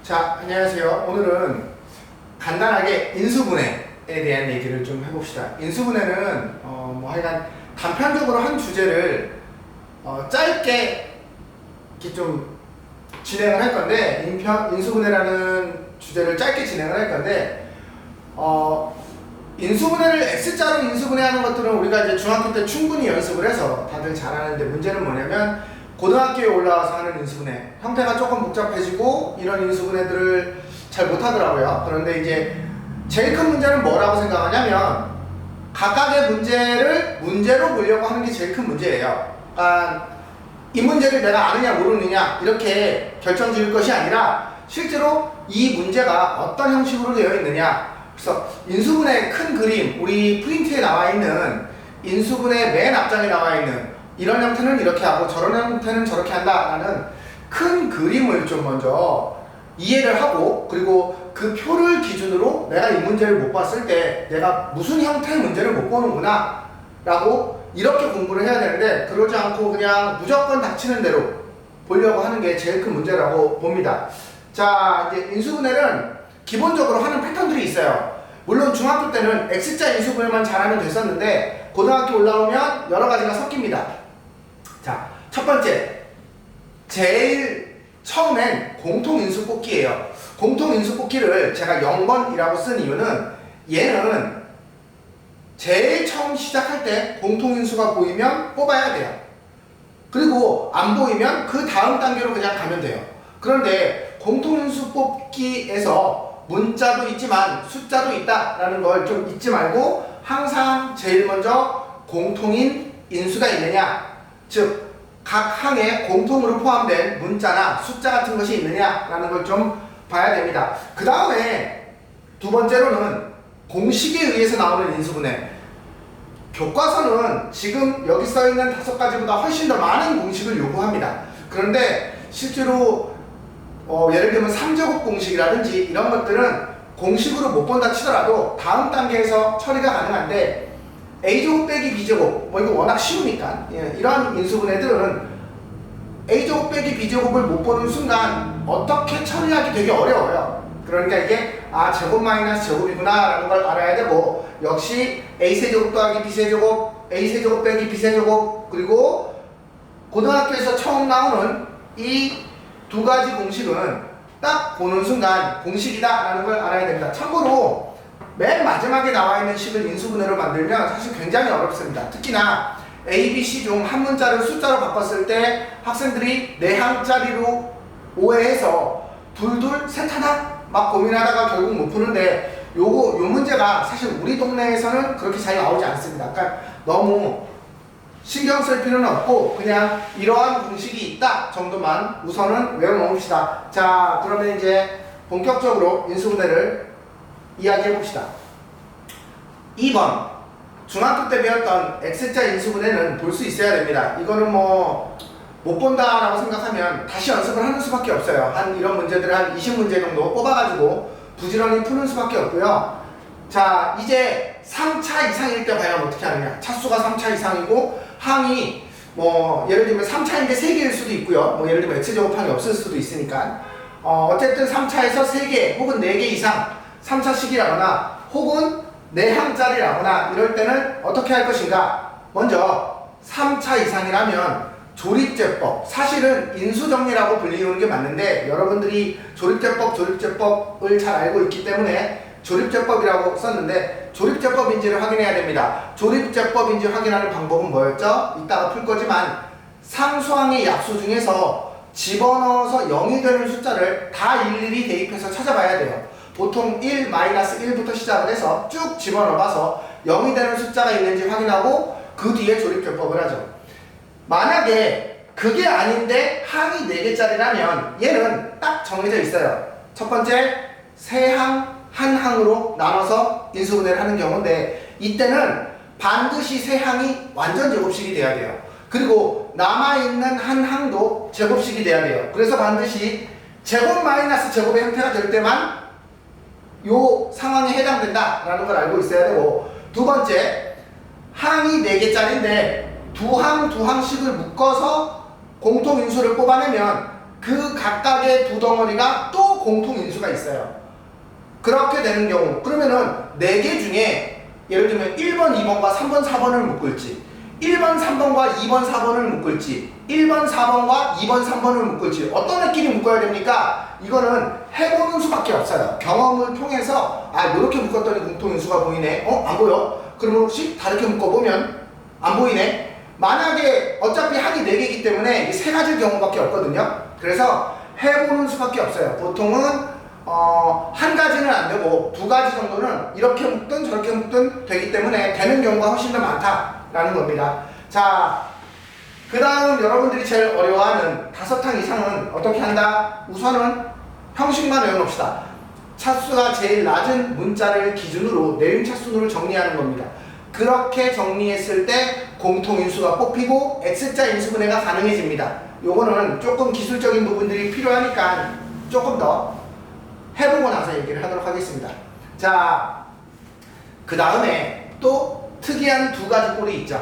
자, 안녕하세요. 오늘은 간단하게 인수분해에 대한 얘기를 좀 해봅시다. 인수분해는 하여간 단편적으로 한 주제를 짧게 이렇게 좀 진행을 할 건데, 인수분해라는 주제를 짧게 진행을 할 건데, 인수분해를 X자로 인수분해하는 것들은 우리가 이제 중학교 때 충분히 연습을 해서 다들 잘하는데, 문제는 뭐냐면 고등학교에 올라와서 하는 인수분해 형태가 조금 복잡해지고 이런 인수분해들을 잘 못하더라고요. 그런데 이제 제일 큰 문제는 뭐라고 생각하냐면 각각의 문제를 문제로 보려고 하는 게 제일 큰 문제예요. 그러니까 이 문제를 내가 아느냐 모르느냐 이렇게 결정 지을 것이 아니라 실제로 이 문제가 어떤 형식으로 되어 있느냐. 그래서 인수분해의 큰 그림, 우리 프린트에 나와 있는 인수분해 맨 앞장에 나와 있는 이런 형태는 이렇게 하고 저런 형태는 저렇게 한다라는 큰 그림을 좀 먼저 이해를 하고, 그리고 그 표를 기준으로 내가 이 문제를 못 봤을 때 내가 무슨 형태의 문제를 못 보는구나 라고 이렇게 공부를 해야 되는데, 그러지 않고 그냥 무조건 닥치는 대로 보려고 하는 게 제일 큰 문제라고 봅니다. 자, 이제 인수분해는 기본적으로 하는 패턴들이 있어요. 물론 중학교 때는 X자 인수분해만 잘하면 됐었는데 고등학교 올라오면 여러 가지가 섞입니다. 자, 첫 번째, 제일 처음엔 공통인수 뽑기예요. 공통인수 뽑기를 제가 0번이라고 쓴 이유는 얘는 제일 처음 시작할 때 공통인수가 보이면 뽑아야 돼요. 그리고 안 보이면 그 다음 단계로 그냥 가면 돼요. 그런데 공통인수 뽑기에서 문자도 있지만 숫자도 있다라는 걸 좀 잊지 말고 항상 제일 먼저 공통인 인수가 있느냐, 즉 각 항에 공통으로 포함된 문자나 숫자 같은 것이 있느냐라는 걸 좀 봐야 됩니다. 그 다음에 두 번째로는 공식에 의해서 나오는 인수분해. 교과서는 지금 여기 써있는 5가지보다 훨씬 더 많은 공식을 요구합니다. 그런데 실제로 예를 들면 3제곱 공식이라든지 이런 것들은 공식으로 못 본다 치더라도 다음 단계에서 처리가 가능한데, A제곱 빼기 B제곱, 이거 워낙 쉬우니까 이런 인수분해들은 A제곱 빼기 B제곱을 못 보는 순간 어떻게 처리하기 되게 어려워요. 그러니까 이게 제곱 마이너스 제곱이구나 라는 걸 알아야 되고, 역시 A세제곱 더하기 B세제곱, A세제곱 빼기 B세제곱, 그리고 고등학교에서 처음 나오는 이 두 가지 공식은 딱 보는 순간 공식이다 라는 걸 알아야 됩니다. 참고로 맨 마지막에 나와 있는 식을 인수분해로 만들면 사실 굉장히 어렵습니다. 특히나 A, B, C 중 한 문자를 숫자로 바꿨을 때 학생들이 4항짜리로 오해해서 둘, 셋 하나 막 고민하다가 결국 못 푸는데, 요 문제가 사실 우리 동네에서는 그렇게 잘 나오지 않습니다. 그러니까 너무 신경 쓸 필요는 없고 그냥 이러한 공식이 있다 정도만 우선은 외워놓읍시다. 자, 그러면 이제 본격적으로 인수분해를 이야기해 봅시다. 2번, 중학교 때 배웠던 X자 인수분해는 볼 수 있어야 됩니다. 이거는 못 본다라고 생각하면 다시 연습을 하는 수밖에 없어요. 이런 문제들을 한 20문제 정도 뽑아가지고 부지런히 푸는 수밖에 없고요. 자, 이제 3차 이상일 때 과연 어떻게 하느냐. 차수가 3차 이상이고 항이 예를 들면 3차인데 3개일 수도 있고요. 예를 들면 X제곱항이 없을 수도 있으니까 어쨌든 3차에서 3개 혹은 4개 이상 3차식이라거나 혹은 4항짜리라거나 이럴 때는 어떻게 할 것인가. 먼저 3차 이상이라면 조립제법, 사실은 인수정리라고 불리우는 게 맞는데 여러분들이 조립제법을 잘 알고 있기 때문에 조립제법이라고 썼는데, 조립제법인지를 확인해야 됩니다. 조립제법인지 확인하는 방법은 뭐였죠? 이따가 풀 거지만 상수항의 약수 중에서 집어넣어서 0이 되는 숫자를 다 일일이 대입해서 찾아봐야 돼요. 보통 1-1부터 시작을 해서 쭉 집어넣어봐서 0이 되는 숫자가 있는지 확인하고 그 뒤에 조립제법을 하죠. 만약에 그게 아닌데 항이 4개짜리라면 얘는 딱 정해져 있어요. 첫 번째, 세 항, 한 항으로 나눠서 인수분해를 하는 경우인데, 이때는 반드시 세 항이 완전 제곱식이 돼야 돼요. 그리고 남아있는 한 항도 제곱식이 돼야 돼요. 그래서 반드시 제곱 마이너스 제곱의 형태가 될 때만 요 상황에 해당된다라는 걸 알고 있어야 되고, 두 번째, 항이 4개짜리인데 두 항씩을 묶어서 공통인수를 뽑아내면 그 각각의 두 덩어리가 또 공통인수가 있어요. 그렇게 되는 경우 그러면은 4개 중에 예를 들면 1번, 2번과 3번, 4번을 묶을지 1번, 3번과 2번, 4번을 묶을지 1번, 4번과 2번, 3번을 묶을지 어떤 애끼리 묶어야 됩니까? 이거는 해보는 수밖에 없어요. 경험을 통해서 아 이렇게 묶었더니 공통인수가 보이네. 안 보여? 그러면 혹시 다르게 묶어보면 안 보이네. 만약에 어차피 항이 4개이기 때문에 이 3가지 경우밖에 없거든요. 그래서 해보는 수밖에 없어요. 보통은 한 가지는 안 되고 2가지 정도는 이렇게 묶든 저렇게 묶든 되기 때문에 되는 경우가 훨씬 더 많다라는 겁니다. 자, 그 다음 여러분들이 제일 어려워하는 5항 이상은 어떻게 한다? 우선은 형식만 외워놓읍시다. 차수가 제일 낮은 문자를 기준으로 내림차순으로 정리하는 겁니다. 그렇게 정리했을 때 공통인수가 뽑히고 X자 인수분해가 가능해집니다. 요거는 조금 기술적인 부분들이 필요하니까 조금 더 해보고 나서 얘기를 하도록 하겠습니다. 자, 그 다음에 또 특이한 2가지 꼴이 있죠.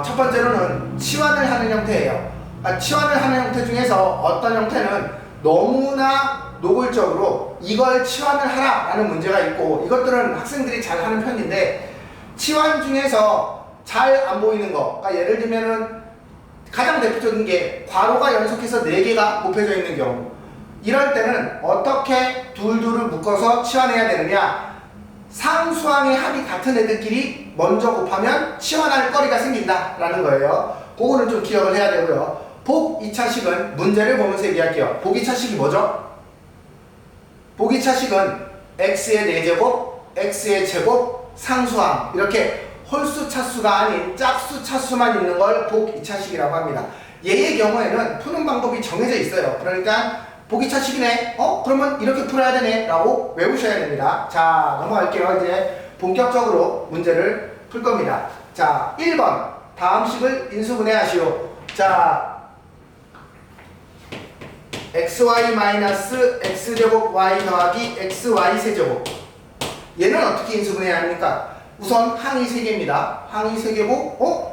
첫 번째로는 치환을 하는 형태예요. 치환을 하는 형태 중에서 어떤 형태는 너무나 노골적으로 이걸 치환을 하라 라는 문제가 있고 이것들은 학생들이 잘 하는 편인데 치환 중에서 잘 안 보이는 거 그러니까 예를 들면은 가장 대표적인 게 괄호가 연속해서 4개가 곱해져 있는 경우 이럴 때는 어떻게 둘둘을 묶어서 치환해야 되느냐 상수항의 합이 같은 애들끼리 먼저 곱하면 치환할 거리가 생긴다 라는 거예요. 그거는 좀 기억을 해야 되고요. 복 2차식은 문제를 보면서 얘기할게요. 복 2차식이 뭐죠? 복 2차식은 x의 4제곱, x의 제곱, 상수항 이렇게 홀수 차수가 아닌 짝수 차수만 있는 걸 복 2차식이라고 합니다. 얘의 경우에는 푸는 방법이 정해져 있어요. 그러니까 복 2차식이네? 그러면 이렇게 풀어야 되네? 라고 외우셔야 됩니다. 자, 넘어갈게요. 이제 본격적으로 문제를 풀 겁니다. 자, 1번 다음 식을 인수분해하시오. 자, xy-x제곱 y 더하기 xy 세제곱 얘는 어떻게 인수분해야 합니까? 우선 항이 3개입니다. 항이 3개고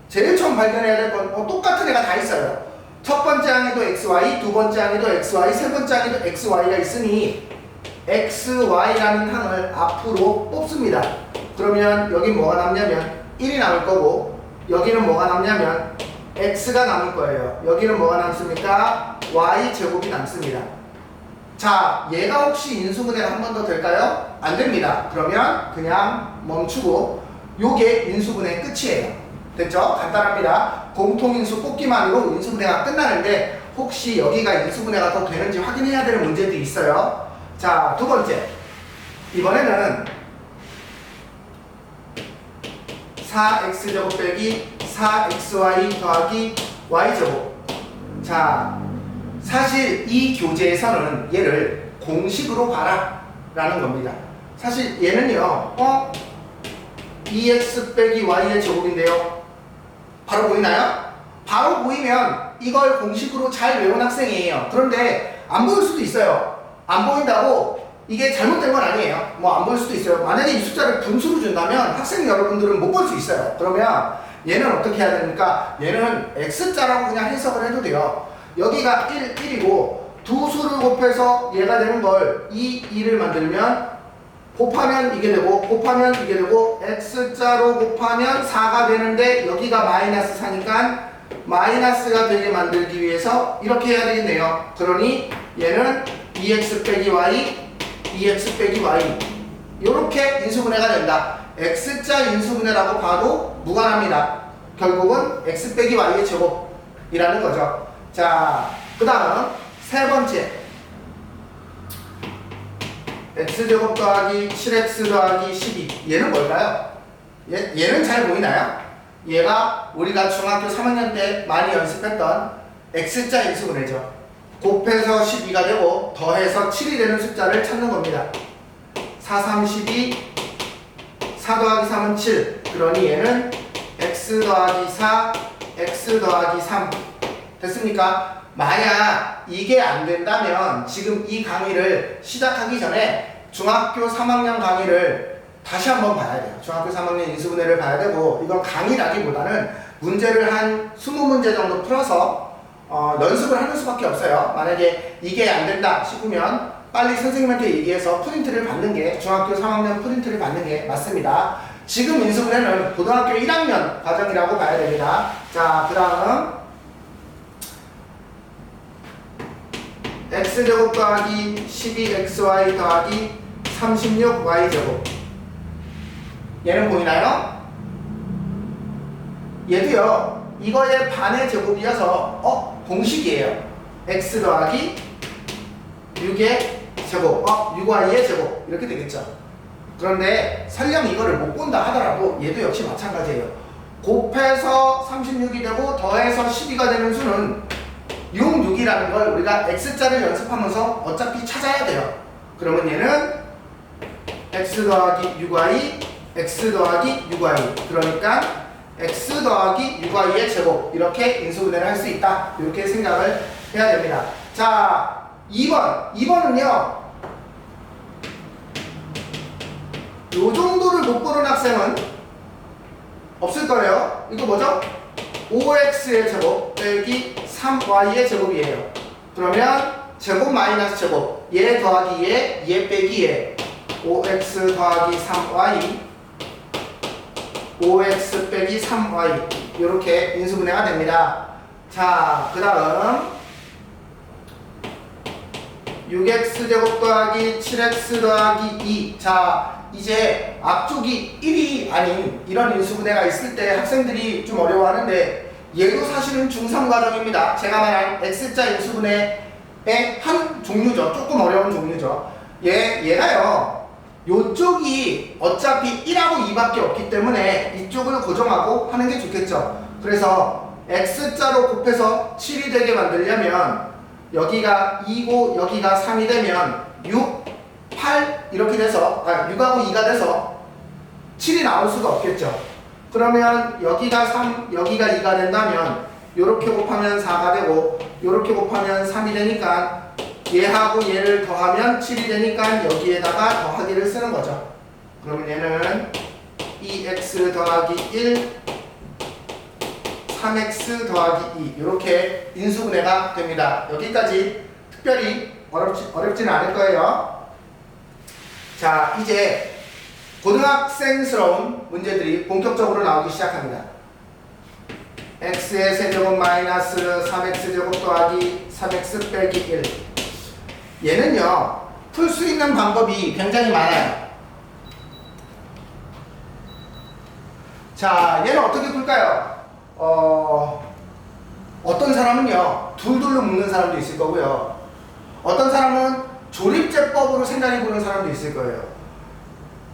제일 처음 발견해야 될 건 똑같은 애가 다 있어요. 첫 번째 항에도 xy, 두 번째 항에도 xy, 세 번째 항에도 xy가 있으니 xy라는 항을 앞으로 뽑습니다. 그러면 여기 뭐가 남냐면 1이 남을 거고 여기는 뭐가 남냐면 x가 남을 거예요. 여기는 뭐가 남습니까? y 제곱이 남습니다. 자, 얘가 혹시 인수분해가 한 번 더 될까요? 안 됩니다. 그러면 그냥 멈추고 요게 인수분해 끝이에요. 됐죠? 간단합니다. 공통인수 뽑기만으로 인수분해가 끝나는데 혹시 여기가 인수분해가 더 되는지 확인해야 되는 문제도 있어요. 자, 두 번째. 이번에는 4x제곱 빼기 4xy 더하기 y제곱. 자, 사실 이 교재에서는 얘를 공식으로 봐라 라는 겁니다. 사실 얘는요 2x 빼기 y의 제곱인데요 바로 보이나요? 바로 보이면 이걸 공식으로 잘 외운 학생이에요. 그런데 안 보일 수도 있어요. 안 보인다고 이게 잘못된 건 아니에요. 뭐 안 보일 수도 있어요. 만약에 이 숫자를 분수로 준다면 학생 여러분들은 못 볼 수 있어요. 그러면 얘는 어떻게 해야 됩니까? 얘는 x자라고 그냥 해석을 해도 돼요. 여기가 1이고 두 수를 곱해서 얘가 되는 걸 2를 만들면 곱하면 이게 되고 곱하면 이게 되고 x자로 곱하면 4가 되는데 여기가 마이너스 4니까 마이너스가 되게 만들기 위해서 이렇게 해야 되겠네요. 그러니 얘는 2x 빼기 y 2x 빼기 y 이렇게 인수분해가 된다. x자 인수분해라고 봐도 무관합니다. 결국은 x 빼기 y의 제곱이라는 거죠. 자, 그 다음 세 번째 x제곱 더하기 7x 더하기 12 얘는 뭘까요? 얘는 잘 보이나요? 얘가 우리가 중학교 3학년 때 많이 연습했던 x자 인수분해죠. 곱해서 12가 되고 더해서 7이 되는 숫자를 찾는 겁니다. 4, 3, 12 4 더하기 3은 7 그러니 얘는 x 더하기 4 x 더하기 3 됐습니까? 만약 이게 안 된다면 지금 이 강의를 시작하기 전에 중학교 3학년 강의를 다시 한번 봐야 돼요. 중학교 3학년 인수분해를 봐야 되고 이건 강의라기보다는 문제를 한 20문제 정도 풀어서 연습을 하는 수밖에 없어요. 만약에 이게 안 된다 싶으면 빨리 선생님한테 얘기해서 프린트를 받는 게, 중학교 3학년 프린트를 받는 게 맞습니다. 지금 인수분해는 고등학교 1학년 과정이라고 봐야 됩니다. 자, 그 다음 x제곱 더하기 12xy 더하기 36y제곱. 얘는 보이나요? 얘도요, 이거의 반의 제곱이어서 공식이에요. x 더하기 6의 제곱, 6y의 제곱 이렇게 되겠죠. 그런데 설령 이거를 못 본다 하더라도 얘도 역시 마찬가지예요. 곱해서 36이 되고 더해서 12가 되는 수는 6, 6이라는 걸 우리가 x자를 연습하면서 어차피 찾아야 돼요. 그러면 얘는 x 더하기 6y, x 더하기 6y, 그러니까 x 더하기 6y의 제곱, 이렇게 인수분해를 할 수 있다, 이렇게 생각을 해야 됩니다. 자, 2번은요 요 정도를 못 보는 학생은 없을 거예요. 이거 뭐죠? 5x의 제곱 빼기 3y의 제곱이에요. 그러면 제곱 마이너스 제곱, 얘 더하기 얘 빼기 얘, 5x 더하기 3y, 5x 빼기 3y, 이렇게 인수분해가 됩니다. 자, 그 다음 6x제곱 더하기 7x 더하기 2. 자, 이제 앞쪽이 1이 아닌 이런 인수분해가 있을 때 학생들이 좀 어려워하는데, 얘도 사실은 중3 과정입니다. 제가 말한 x자 인수분해의 한 종류죠. 조금 어려운 종류죠. 얘가요, 요쪽이 어차피 1하고 2밖에 없기 때문에 이쪽을 고정하고 하는 게 좋겠죠. 그래서 x자로 곱해서 7이 되게 만들려면 여기가 2고 여기가 3이 되면 6, 8 이렇게 돼서 6하고 2가 돼서 7이 나올 수가 없겠죠. 그러면 여기가 3, 여기가 2가 된다면 요렇게 곱하면 4가 되고 요렇게 곱하면 3이 되니까 얘하고 얘를 더하면 7이 되니까 여기에다가 더하기를 쓰는 거죠. 그러면 얘는 2x 더하기 1, 3x 더하기 2, 이렇게 인수분해가 됩니다. 여기까지 특별히 어렵지는 않을 거예요. 자, 이제 고등학생스러운 문제들이 본격적으로 나오기 시작합니다. x의 세제곱 마이너스 3x제곱 더하기 3x 빼기 1. 얘는요, 풀 수 있는 방법이 굉장히 많아요. 자, 얘는 어떻게 풀까요? 어떤 사람은요, 둘둘로 묶는 사람도 있을 거고요. 어떤 사람은 조립제법으로 생각해 보는 사람도 있을 거예요.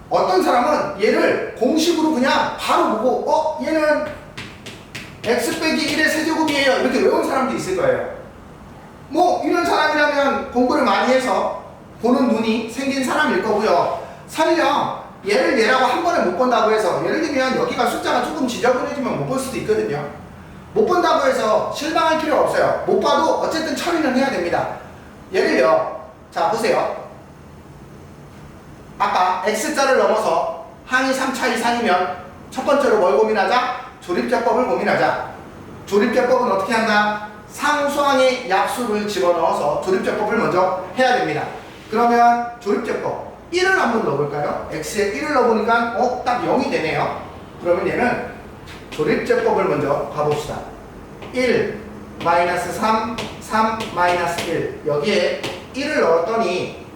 어떤 사람은 얘를 공식으로 그냥 바로 보고, 얘는 x 빼기 1의 세제곱이에요, 이렇게 외운 사람도 있을 거예요. 뭐 이런 사람이라면 공부를 많이 해서 보는 눈이 생긴 사람일 거고요. 설령 얘를 얘라고 한 번에 못 본다고 해서, 예를 들면 여기가 숫자가 조금 지저분해지면 못 볼 수도 있거든요. 못 본다고 해서 실망할 필요 없어요. 못 봐도 어쨌든 처리는 해야 됩니다. 예를요, 자 보세요. 아까 x자를 넘어서 항이 3차 이상이면 첫 번째로 뭘 고민하자? 조립제법을 고민하자. 조립제법은 어떻게 한다? 상수항의 약수를 집어넣어서 조립제법을 먼저 해야 됩니다. 그러면 조립제법 1을 한번 넣어볼까요? x에 1을 넣어보니까 딱 0이 되네요. 그러면 얘는 조립제법을 먼저 가봅시다. 1 마이너스 3 3 마이너스 1, 여기에 1을 넣었더니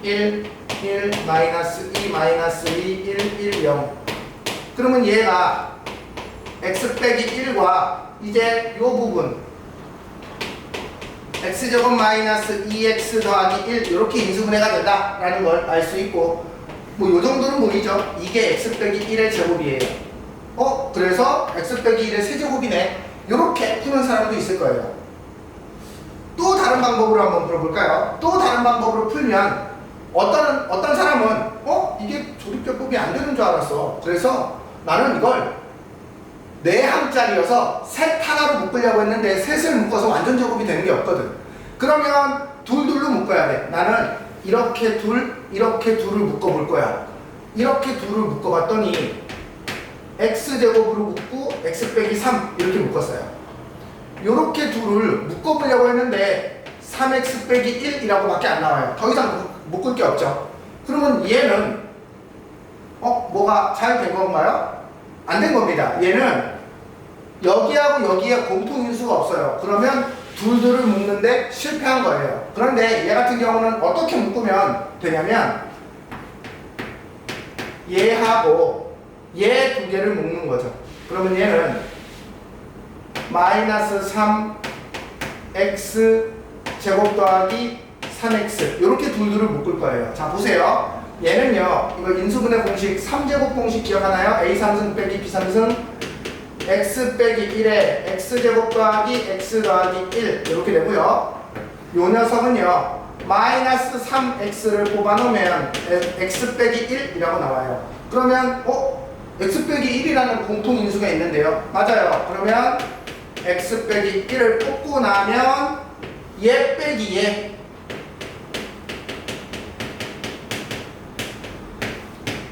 1 1 마이너스 2 마이너스 2 1 1 0. 그러면 얘가 x 빼기 1과 이제 요 부분 x제곱 마이너스 2x 더하기 1, 이렇게 인수분해가 된다 라는 걸 알 수 있고, 뭐 요 정도는 보이죠? 이게 x 빼기 1의 제곱이에요. 그래서 x 빼기 1의 세제곱이네, 요렇게 푸는 사람도 있을 거예요. 또 다른 방법으로 한번 풀어볼까요? 또 다른 방법으로 풀면 어떤 사람은 이게 조립제법이 안 되는 줄 알았어, 그래서 나는 이걸 4항짜리여서 셋 하나로 묶으려고 했는데 셋을 묶어서 완전 제곱이 되는 게 없거든. 그러면 둘둘로 묶어야 돼. 나는 이렇게 둘을 묶어볼 거야. 이렇게 둘을 묶어봤더니 x제곱으로 묶고 x 빼기 3 이렇게 묶었어요. 요렇게 둘을 묶어보려고 했는데 3x 빼기 1이라고 밖에 안 나와요. 더 이상 묶을 게 없죠. 그러면 얘는 뭐가 잘 된 건가요? 안 된 겁니다. 얘는 여기하고 여기에 공통인수가 없어요. 그러면 둘을 묶는데 실패한 거예요. 그런데 얘 같은 경우는 어떻게 묶으면 되냐면 얘하고 얘 두 개를 묶는 거죠. 그러면 얘는 마이너스 3x 제곱 더하기 3x 이렇게 둘을 묶을 거예요. 자 보세요. 얘는요 이거 인수분해 공식 3제곱 공식 기억하나요? a3승 빼기 b3승 x 빼기 1에 x제곱 더하기 x 더하기 1 이렇게 되고요. 요 녀석은요 마이너스 3x를 뽑아놓으면 x 빼기 1이라고 나와요. 그러면 x 빼기 1이라는 공통인수가 있는데요. 맞아요. 그러면 x 빼기 1을 뽑고 나면 얘 빼기 얘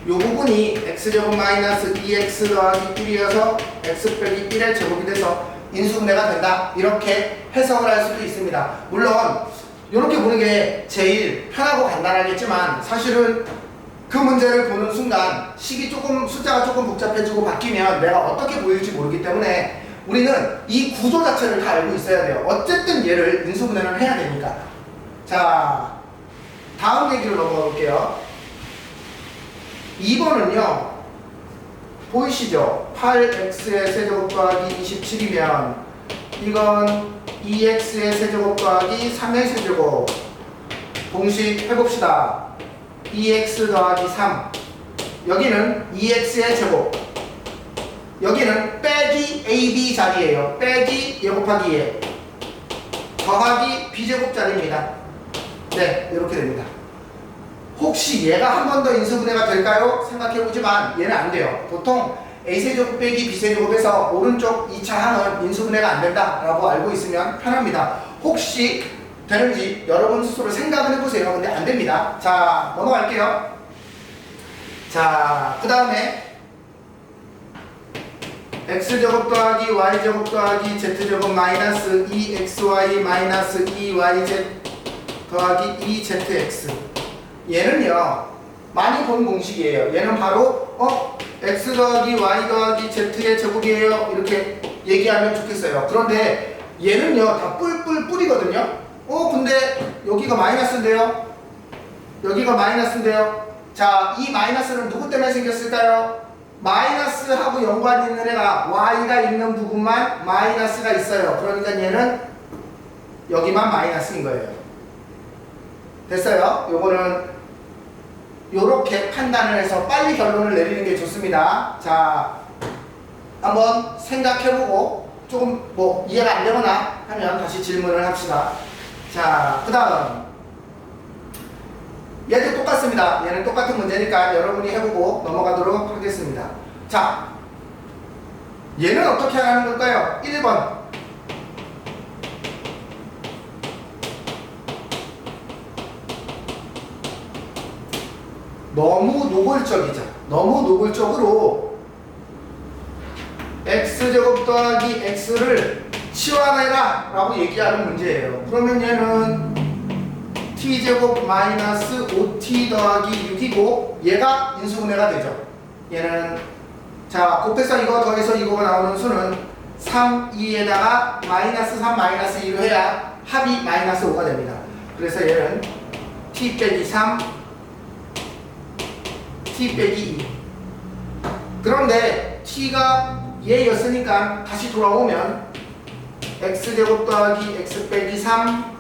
요 부분이 x제곱 마이너스 2x 더하기 1이어서 x 빼기 1의 제곱이 돼서 인수분해가 된다. 이렇게 해석을 할 수도 있습니다. 물론 이렇게 보는 게 제일 편하고 간단하겠지만 사실은 그 문제를 보는 순간 숫자가 조금 복잡해지고 바뀌면 내가 어떻게 보일지 모르기 때문에 우리는 이 구조 자체를 다 알고 있어야 돼요. 어쨌든 얘를 인수분해는 해야 되니까. 자, 다음 얘기로 넘어가 볼게요. 2번은요 보이시죠? 8x의 세제곱 더하기 27이면 이건 2x의 세제곱 더하기 3의 세제곱 공식 해봅시다. 2x 더하기 3 여기는 2x의 제곱 여기는 빼기 ab 자리예요. 빼기 얘 곱하기 얘 더하기 b제곱 자리입니다. 네 이렇게 됩니다. 혹시 얘가 한 번 더 인수분해가 될까요? 생각해보지만 얘는 안 돼요. 보통 a세제곱 빼기 b세제곱에서 오른쪽 2차 항은 인수분해가 안 된다 라고 알고 있으면 편합니다. 혹시 되는지 여러분 스스로 생각을 해보세요. 근데 안 됩니다. 자 넘어갈게요. 자 그 다음에 x제곱 더하기 y제곱 더하기 z제곱 마이너스 2xy 마이너스 2yz 더하기 2zx 얘는요 많이 본 공식이에요. 얘는 바로 x 더하기 y 더하기 z의 제곱이에요 이렇게 얘기하면 좋겠어요. 그런데 얘는요 다 뿔뿔 뿔이거든요. 근데 여기가 마이너스인데요. 여기가 마이너스인데요. 자, 이 마이너스는 누구 때문에 생겼을까요? 마이너스하고 연관이 있는 애가 y가 있는 부분만 마이너스가 있어요. 그러니까 얘는 여기만 마이너스인 거예요. 됐어요? 요거는 요렇게 판단을 해서 빨리 결론을 내리는 게 좋습니다. 자, 한번 생각해보고 조금 이해가 안 되거나 하면 다시 질문을 합시다. 자, 그 다음 얘도 똑같습니다. 얘는 똑같은 문제니까 여러분이 해보고 넘어가도록 하겠습니다. 자, 얘는 어떻게 하는 걸까요? 1번 너무 노골적이죠. 너무 노골적으로 x제곱 더하기 x를 치환해라 라고 얘기하는 문제예요. 그러면 얘는 t제곱 마이너스 5t 더하기 6이고 얘가 인수분해가 되죠. 얘는 자 곱해서 이거 더해서 이거가 나오는 수는 3, 2에다가 마이너스 3, 마이너스 2로 해야 합이 마이너스 5가 됩니다. 그래서 얘는 t 빼기 3 t 빼기 2 그런데 t가 얘였으니까 다시 돌아오면 x제곱 더하기 x 빼기 3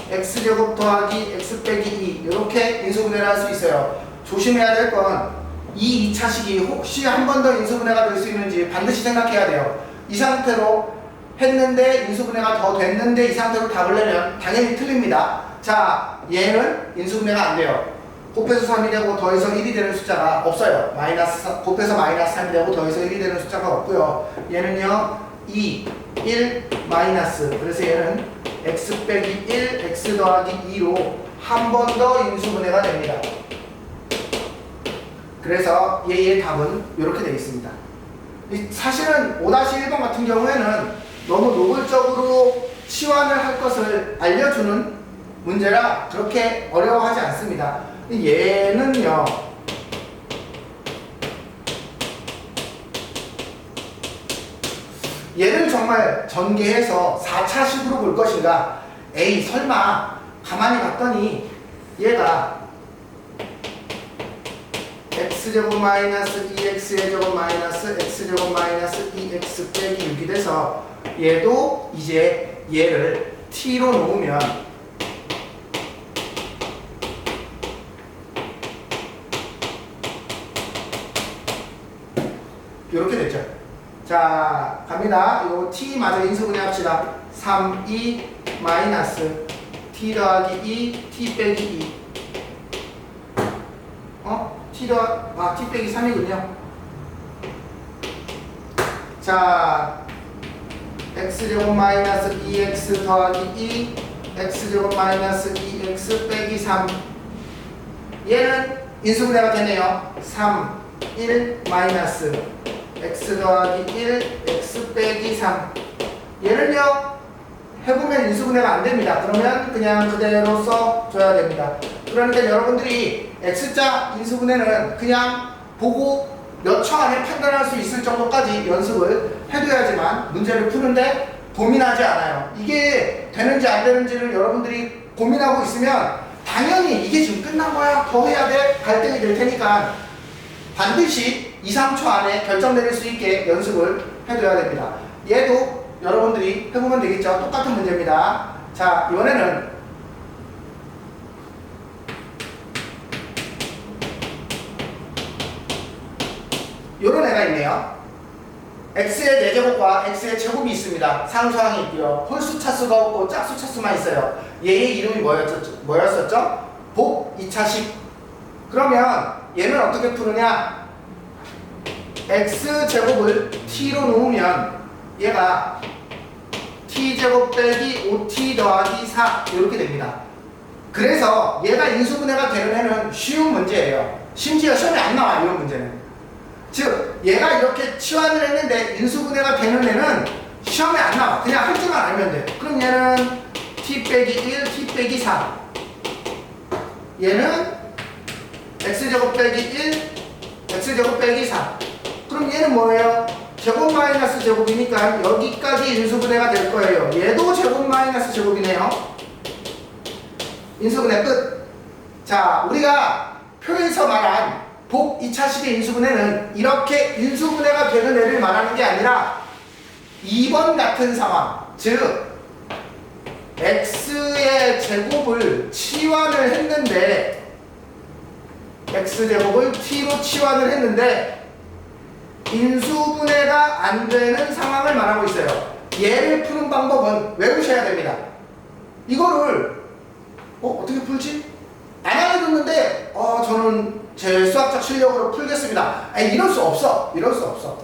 x제곱 더하기 x 빼기 2 이렇게 인수분해를 할 수 있어요. 조심해야 될 건 이 2차식이 혹시 한 번 더 인수분해가 될 수 있는지 반드시 생각해야 돼요. 이 상태로 했는데 인수분해가 더 됐는데 이 상태로 답을 내면 당연히 틀립니다. 자, 얘는 인수분해가 안 돼요. 곱해서 3이 되고 더해서 1이 되는 숫자가 없어요. 곱해서 마이너스 3이 되고 더해서 1이 되는 숫자가 없고요. 얘는요 2, 1, 마이너스 그래서 얘는 x 빼기 1, x 더하기 2로 한 번 더 인수분해가 됩니다. 그래서 얘의 답은 이렇게 되어 있습니다. 사실은 5-1번 같은 경우에는 너무 노골적으로 치환을 할 것을 알려주는 문제라 그렇게 어려워하지 않습니다. 얘는요, 얘를 정말 전개해서 4차식으로 볼 것인가? 에이, 설마 가만히 봤더니 얘가 x제곱 마이너스 2x의 제곱 마이너스 x제곱 마이너스 2x 빼기 6이 돼서 얘도 이제 얘를 t로 놓으면 이렇게 됐죠. 자, 갑니다. 이거 t 마저 인수분해 합시다. 3, 2 마이너스 t 더하기 2 t 빼기 2 t 빼기 3이군요. 자, x제곱 마이너스 2x 더하기 2 x제곱 마이너스 2x 빼기 3 얘는 인수분해가 되네요. 3, 1 마이너스 x 더하기 1 x 빼기 3 얘를요 해보면 인수분해가 안됩니다. 그러면 그냥 그대로 써줘야 됩니다. 그러니까 여러분들이 x자 인수분해는 그냥 보고 몇 초 안에 판단할 수 있을 정도까지 연습을 해둬야지만 문제를 푸는데 고민하지 않아요. 이게 되는지 안 되는지를 여러분들이 고민하고 있으면 당연히 이게 지금 끝난 거야, 더 해야 돼, 갈등이 될 테니까 반드시 2, 3초 안에 결정 내릴 수 있게 연습을 해둬야 됩니다. 얘도 여러분들이 해보면 되겠죠. 똑같은 문제입니다. 자, 이번에는 요런 애가 있네요. x의 4제곱과 x의 제곱이 있습니다. 상수항이 있고요. 홀수 차수가 없고 짝수 차수만 있어요. 얘의 이름이 뭐였었죠? 복 2차식. 그러면 얘는 어떻게 푸느냐? x제곱을 t로 놓으면 얘가 t제곱 빼기 5t 더하기 4 이렇게 됩니다. 그래서 얘가 인수분해가 되는 애는 쉬운 문제예요. 심지어 시험에 안 나와요, 이런 문제는. 즉 얘가 이렇게 치환을 했는데 인수분해가 되는 애는 시험에 안 나와. 그냥 할 줄만 알면 돼. 그럼 얘는 t 빼기 1, t 빼기 4 얘는 x제곱 빼기 1, x제곱 빼기 4 그럼 얘는 뭐예요? 제곱 마이너스 제곱이니까 여기까지 인수분해가 될 거예요. 얘도 제곱 마이너스 제곱이네요. 인수분해 끝. 자, 우리가 표에서 말한 복 2차식의 인수분해는 이렇게 인수분해가 되는 애를 말하는 게 아니라 2번 같은 상황, 즉 x의 제곱을 치환을 했는데 x제곱을 t로 치환을 했는데 인수분해가 안 되는 상황을 말하고 있어요. 얘를 푸는 방법은 외우셔야 됩니다. 이거를 어떻게 풀지? 안 알려줬는데 저는 제 수학적 실력으로 풀겠습니다. 아니, 이럴 수 없어. 이럴 수 없어.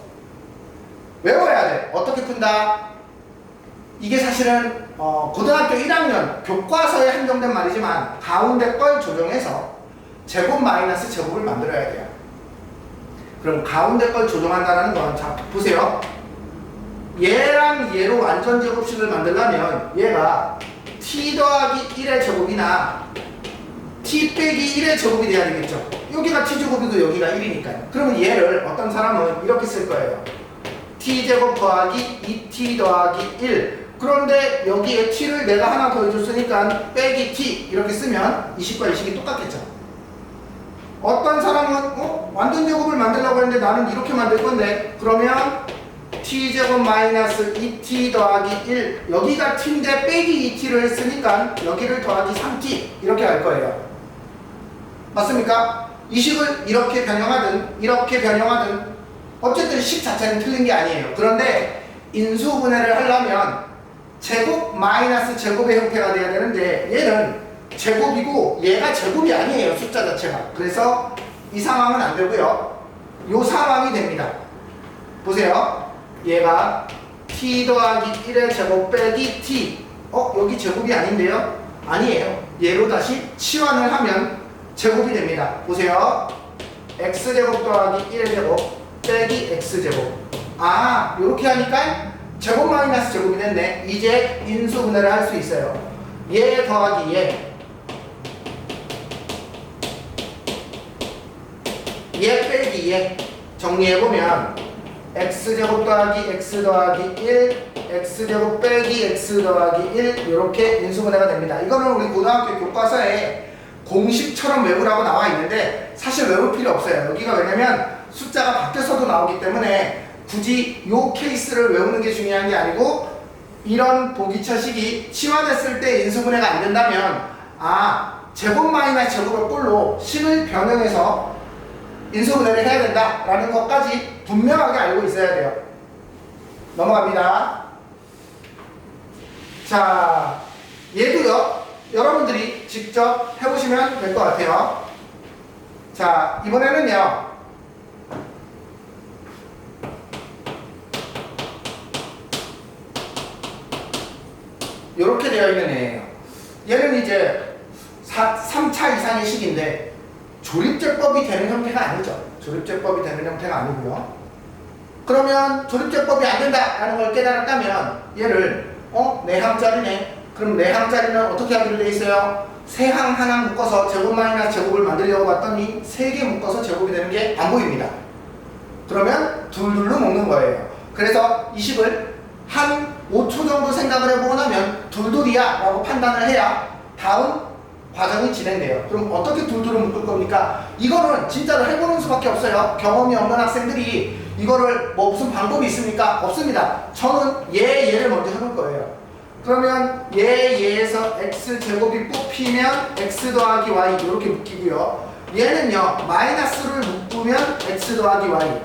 외워야 돼. 어떻게 푼다? 이게 사실은 고등학교 1학년 교과서에 한정된 말이지만 가운데 걸 조정해서 제곱 마이너스 제곱을 만들어야 돼요. 그럼 가운데 걸 조정한다는 건, 자, 보세요. 얘랑 얘로 완전 제곱식을 만들려면 얘가 t 더하기 1의 제곱이나 t 빼기 1의 제곱이 돼야 되겠죠. 여기가 t제곱이고 여기가 1이니까요. 그러면 얘를 어떤 사람은 이렇게 쓸 거예요. t제곱 더하기 2t 더하기 1. 그런데 여기에 t를 내가 하나 더 해줬으니까 빼기 t 이렇게 쓰면 이식과 이식이 똑같겠죠. 어떤 사람은 완전 제곱을 만들려고 했는데 나는 이렇게 만들 건데, 그러면 t제곱 마이너스 2t 더하기 1 여기가 t인데 빼기 2t를 했으니까 여기를 더하기 3t 이렇게 할 거예요. 맞습니까? 이 식을 이렇게 변형하든 이렇게 변형하든 어쨌든 식 자체는 틀린 게 아니에요. 그런데 인수분해를 하려면 제곱 마이너스 제곱의 형태가 돼야 되는데 얘는 제곱이고 얘가 제곱이 아니에요, 숫자 자체가. 그래서 이 상황은 안 되고요, 이 상황이 됩니다. 보세요. 얘가 t 더하기 1의 제곱 빼기 t. 여기 제곱이 아닌데요? 아니에요. 얘로 다시 치환을 하면 제곱이 됩니다. 보세요. x제곱 더하기 1의 제곱 빼기 x제곱. 요렇게 하니까 제곱 마이너스 제곱이 됐네. 이제 인수분해를 할 수 있어요. 얘 더하기 얘 빼기 얘 정리해보면 x제곱 더하기 x 더하기 1 x제곱 빼기 x 더하기 1 이렇게 인수분해가 됩니다. 이거는 우리 고등학교 교과서에 공식처럼 외우라고 나와 있는데 사실 외울 필요 없어요. 여기가 왜냐면 숫자가 바뀌어서도 나오기 때문에 굳이 이 케이스를 외우는 게 중요한 게 아니고 이런 보기처식이 치환했을 때 인수분해가 안 된다면 제곱 마이너스 제곱을 꼴로 식을 변형해서 인수분해를 해야 된다라는 것까지 분명하게 알고 있어야 돼요. 넘어갑니다. 자, 얘도요. 여러분들이 직접 해보시면 될 것 같아요. 자, 이번에는요. 이렇게 되어 있는 애예요. 얘는 이제 3차 이상의 식인데 조립제법이 되는 형태가 아니죠. 조립제법이 되는 형태가 아니고요. 그러면 조립제법이 안 된다라는 걸 깨달았다면 얘를 내항짜리네. 그럼 내항짜리는 어떻게 하기로 되어 있어요? 세 항 하나 묶어서 제곱 마이너스 제곱을 만들려고 봤더니 3개 묶어서 제곱이 되는 게 안 보입니다. 그러면 둘둘로 묶는 거예요. 그래서 이 식을 한 5초 정도 생각을 해보고 나면 둘둘이야 라고 판단을 해야 다음 과정이 진행돼요. 그럼 어떻게 둘둘을 묶을 겁니까? 이거는 진짜로 해보는 수밖에 없어요. 경험이 없는 학생들이 이거를 뭐 무슨 방법이 있습니까? 없습니다. 저는 얘를 먼저 해볼 거예요. 그러면 얘에서 x제곱이 뽑히면 x 더하기 y 이렇게 묶이고요. 얘는요 마이너스를 묶으면 x 더하기 y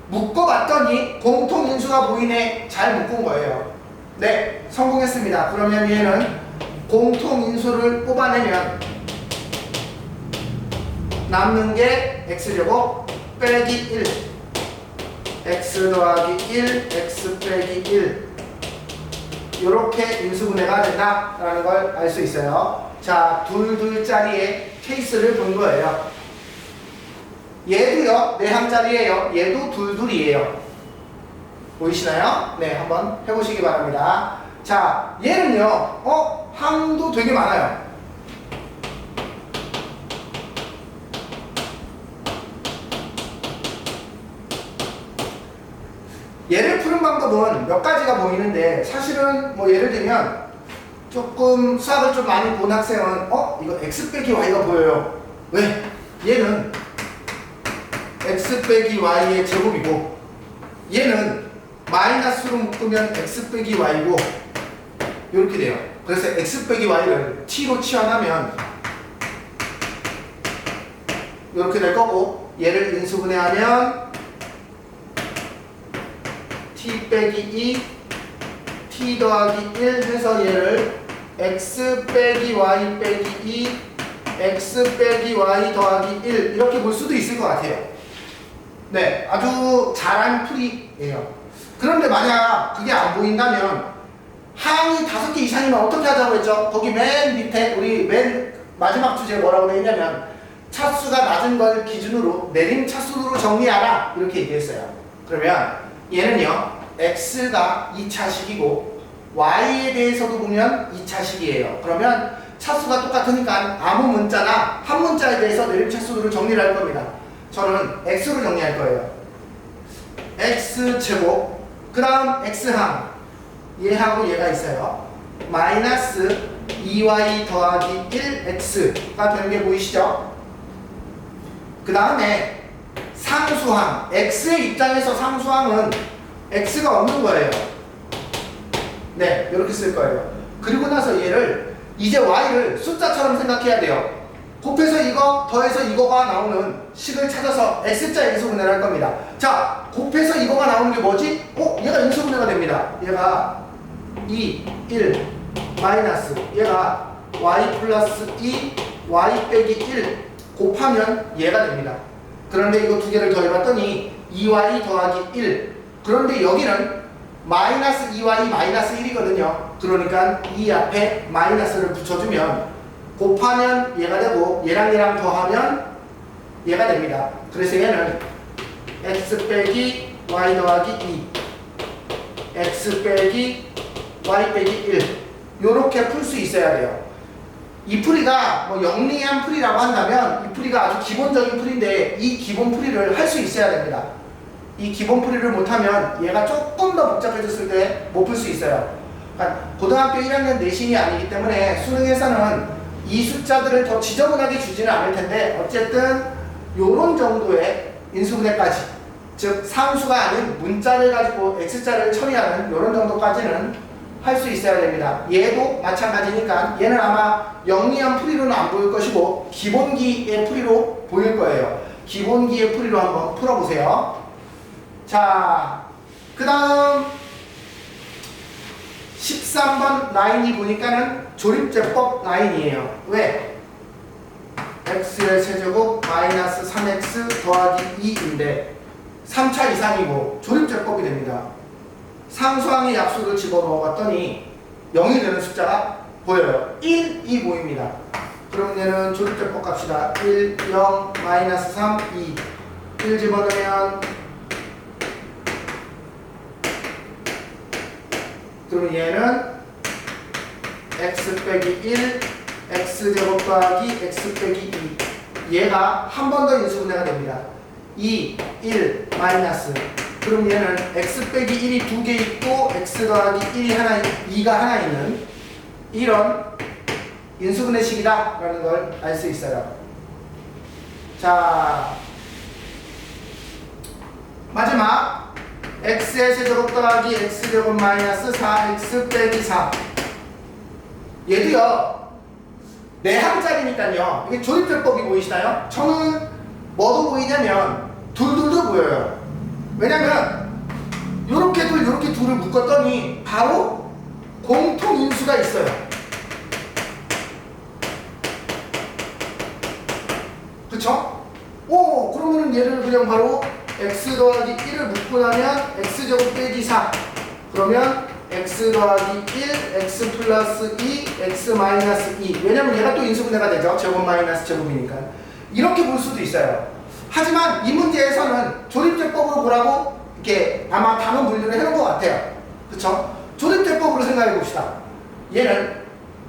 묶어봤더니 공통인수가 보이네. 잘 묶은 거예요. 네, 성공했습니다. 그러면 얘는 공통인수를 뽑아내면 남는 게 x제곱 빼기 1 x 더하기 1 x 빼기 1 이렇게 인수분해가 된다라는 걸 알 수 있어요. 자, 둘둘짜리의 케이스를 본 거예요. 얘도요 내항짜리예요. 얘도 둘둘이에요. 보이시나요? 네, 한번 해보시기 바랍니다. 자, 얘는요 항도 되게 많아요. 얘를 푸는 방법은 몇 가지가 보이는데 사실은 뭐 예를 들면 조금 수학을 좀 많이 본 학생은 이거 x 빼기 y가 보여요. 왜? 얘는 x 빼기 y의 제곱이고 얘는 마이너스로 묶으면 x 빼기 y고 이렇게 돼요. 그래서 x 빼기 y를 t로 치환하면 이렇게 될 거고 얘를 인수분해하면 t 빼기 2 t 더하기 1 해서 얘를 x 빼기 y 빼기 2 x 빼기 y 더하기 1 이렇게 볼 수도 있을 것 같아요. 네, 아주 잘한 풀이에요. 그런데 만약 그게 안 보인다면 항이 5개 이상이면 어떻게 하자고 했죠? 거기 맨 밑에 우리 맨 마지막 주제에 뭐라고 되어 있냐면 차수가 낮은 걸 기준으로 내림 차수로 정리하라 이렇게 얘기했어요. 그러면 얘는요 x가 2차식이고 y에 대해서도 보면 2차식이에요. 그러면 차수가 똑같으니까 아무 문자나 한 문자에 대해서 내림 차수를 정리를 할 겁니다. 저는 x로 정리할 거예요. x제곱 그 다음 x항 얘하고 얘가 있어요. 마이너스 2y 더하기 1x가 되는 게 보이시죠? 그 다음에 상수항 x의 입장에서 상수항은 x가 없는 거예요. 네, 이렇게 쓸 거예요. 그리고 나서 얘를 이제 y를 숫자처럼 생각해야 돼요. 곱해서 이거 더해서 이거가 나오는 식을 찾아서 x자 인수분해를 할 겁니다. 자, 곱해서 이거가 나오는 게 뭐지? 얘가 인수분해가 됩니다. 얘가 2, 1, 마이너스 얘가 y 플러스 2, y 빼기 1 곱하면 얘가 됩니다. 그런데 이거 두 개를 더해봤더니 2y 더하기 1 그런데 여기는 마이너스 2y 마이너스 1이거든요. 그러니까 이 앞에 마이너스를 붙여주면 곱하면 얘가 되고 얘랑 더하면 얘가 됩니다. 그래서 얘는 x 빼기 y 더하기 2 x 빼기 y 빼기 1 요렇게 풀 수 있어야 돼요. 이 풀이가 뭐 영리한 풀이라고 한다면 이 풀이가 아주 기본적인 풀인데 이 기본 풀이를 할 수 있어야 됩니다. 이 기본 풀이를 못하면 얘가 조금 더 복잡해졌을 때 못 풀 수 있어요. 그러니까 고등학교 1학년 내신이 아니기 때문에 수능에서는 이 숫자들을 더 지저분하게 주지는 않을 텐데 어쨌든 요런 정도의 인수분해까지, 즉 상수가 아닌 문자를 가지고 x자를 처리하는 요런 정도까지는 할 수 있어야 됩니다. 얘도 마찬가지니까 얘는 아마 영리한 풀이로는 안 보일 것이고 기본기의 풀이로 보일 거예요. 기본기의 풀이로 한번 풀어보세요. 자, 그 다음 13번 라인이 보니까는 조립제법 라인이에요. 왜? x의 세제곱 마이너스 3x 더하기 2인데 3차 이상이고 조립제법이 됩니다. 상수항의 약수를 집어넣어 봤더니 0이 되는 숫자가 보여요. 1, 2 보입니다. 그럼 얘는 조립제법 갑시다. 1, 0, 마이너스 3, 2 1 집어넣으면 그러면 얘는 x 빼기 1 x제곱 더하기 x 빼기 2 얘가 한 번 더 인수분해가 됩니다. 2, 1, 마이너스 그럼 얘는 x 빼기 1이 2개 있고 x 더하기 1이 하나, 2가 하나 있는 이런 인수분해식이다 라는 걸 알 수 있어요. 자, 마지막 x의 세제곱 더하기 x제곱 마이너스 4x 빼기 4 얘도요 4항짜리니까요 이게 조립제법이 보이시나요? 저는 뭐도 보이냐면 둘둘도 보여요. 왜냐면 요렇게 둘 요렇게 둘을 묶었더니 바로 공통인수가 있어요. 그쵸? 오, 그러면은 얘를 그냥 바로 x 더하기 1을 묶고 나면 x제곱 빼기 4 그러면 x 더하기 1 x 플러스 2 x 마이너스 2 왜냐면 얘가 또 인수분해가 되죠. 제곱 마이너스 제곱이니까 이렇게 볼 수도 있어요. 하지만 이 문제에서는 조립제법으로 보라고 이렇게 아마 단어 분류를 해놓은 것 같아요. 그쵸? 조립제법으로 생각해 봅시다. 얘는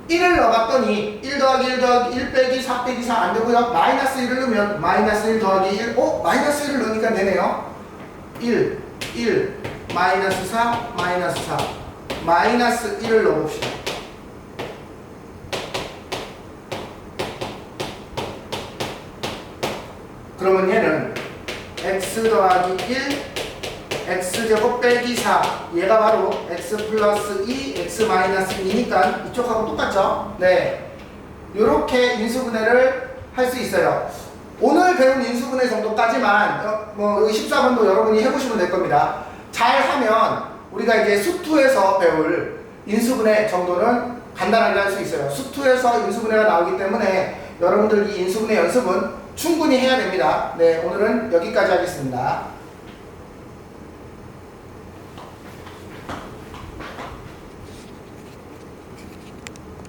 1을 넣어봤더니 1 더하기 1 더하기 1 빼기 4 빼기 4 안 되고요. 마이너스 1을 넣으면 마이너스 1 더하기 1 마이너스 1을 넣으니까 되네요. 1 마이너스 4 마이너스 4 마이너스 1을 넣어봅시다. 그러면 얘는 x 더하기 1 x제곱 빼기 4 얘가 바로 x 플러스 2 x 마이너스 2니까 이쪽하고 똑같죠? 네, 요렇게 인수분해를 할 수 있어요. 오늘 배운 인수분해 정도까지만 뭐 14번도 여러분이 해보시면 될 겁니다. 잘하면 우리가 이제 수투에서 배울 인수분해 정도는 간단하게 할 수 있어요. 수투에서 인수분해가 나오기 때문에 여러분들 이 인수분해 연습은 충분히 해야 됩니다. 네, 오늘은 여기까지 하겠습니다.